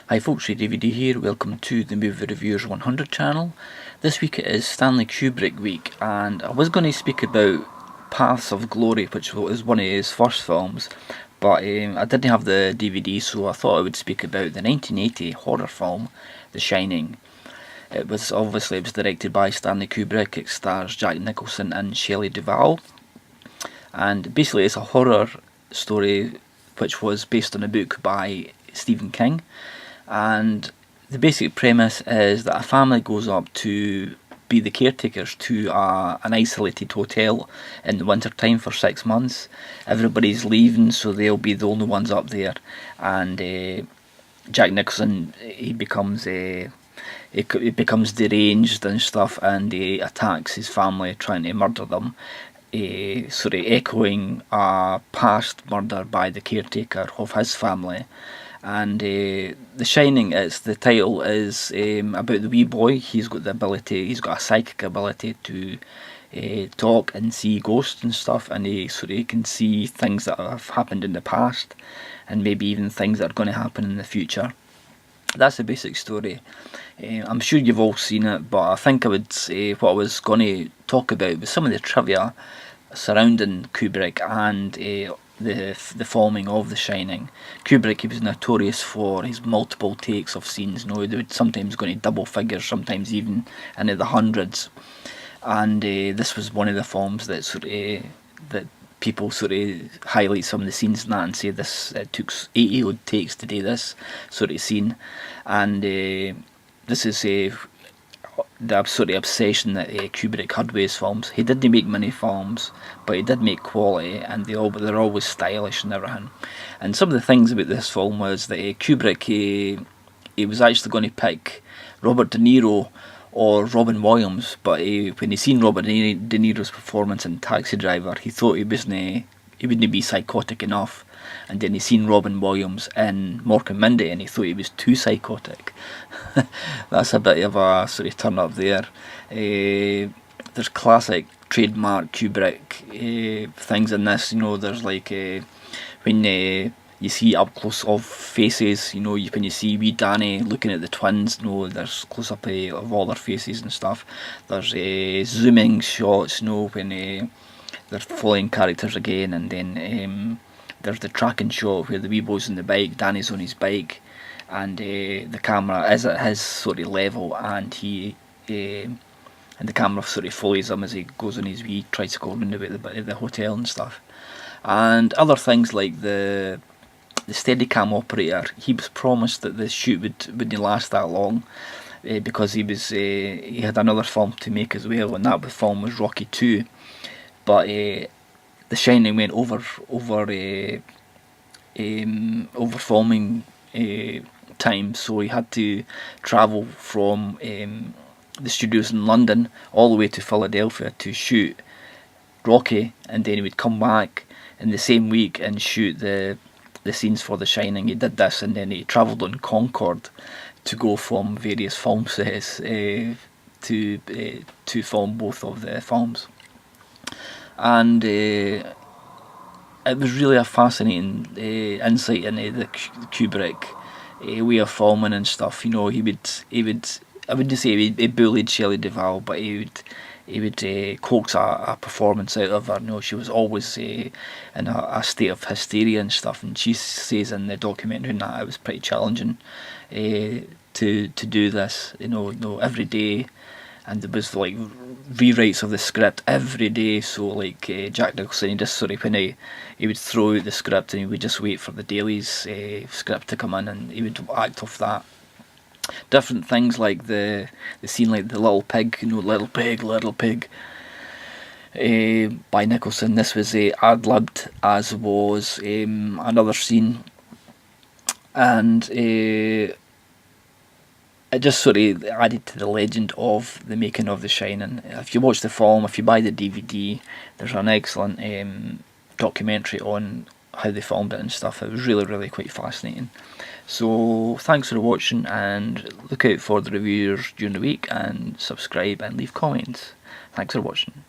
Hi folks, DVD here, welcome to the Movie Reviewers 100 channel. This week it is Stanley Kubrik week, and I was going to speak about Paths of Glory, which was one of his first films, but I didn't have the DVD, so I thought I would speak about the 1980 horror film, The Shining. It was directed by Stanley Kubrik. It stars Jack Nicholson and Shelley Duvall, and basically it's a horror story which was based on a book by Stephen King. And the basic premise is that a family goes up to be the caretakers to an isolated hotel in the winter time for 6 months. Everybody's leaving, so they'll be the only ones up there. And Jack Nicholson, he becomes deranged and stuff, and he attacks his family, trying to murder them. Echoing a past murder by the caretaker of his family. And The Shining, the title is about the wee boy. He's got a psychic ability to talk and see ghosts and stuff, and he can see things that have happened in the past, and maybe even things that are going to happen in the future. That's the basic story. I'm sure you've all seen it, but I think I would say what I was going to talk about was some of the trivia surrounding Kubrik and the filming of The Shining. Kubrik, he was notorious for his multiple takes of scenes. They would sometimes go into double figures, sometimes even into the hundreds. And this was one of the films that that people highlight some of the scenes in that and say it took 80 odd takes to do this sort of scene. And this is the obsession that Kubrick had with his films. He didn't make many films, but he did make quality, and they're always stylish and everything. And some of the things about this film was that Kubrick, he was actually going to pick Robert De Niro or Robin Williams, but when he seen Robert De Niro's performance in Taxi Driver, he thought he wouldn't be psychotic enough. And then he seen Robin Williams in Mork and Mindy, and he thought he was too psychotic. That's a bit of a turn up there. There's classic trademark Kubrick things in this. There's when you see up close of faces. When you see wee Danny looking at the twins. There's close up of all their faces and stuff. There's zooming shots. When they're following characters again, and then there's the tracking shot where the wee boy's on the bike, Danny's on his bike, and the camera is at his level, and the camera follows him as he goes on his wee tricycle around the hotel and stuff. And other things like the Steadicam operator, he was promised that the shoot wouldn't last that long, because he had another film to make as well, and that film was Rocky 2. But The Shining went over filming time, so he had to travel from the studios in London all the way to Philadelphia to shoot Rocky, and then he would come back in the same week and shoot the scenes for The Shining. He did this, and then he travelled on Concorde to go from various film sets to film both of the films. And it was really a fascinating insight into the Kubrick way of filming and stuff. He would I wouldn't say he bullied Shelley Duvall, but he would coax a performance out of her. She was always in a state of hysteria and stuff, and she says in the documentary that it was pretty challenging to do this, every day. And there was rewrites of the script every day. So Jack Nicholson, he just when he would throw out the script, and he would just wait for the Daily's script to come in, and he would act off that. Different things like the scene like the little pig, little pig, by Nicholson. This was ad-libbed, as was another scene, and it just added to the legend of the making of The Shining. If you watch the film, if you buy the DVD, there's an excellent documentary on how they filmed it and stuff. It was really, really quite fascinating. So thanks for watching, and look out for the reviews during the week, and subscribe and leave comments. Thanks for watching.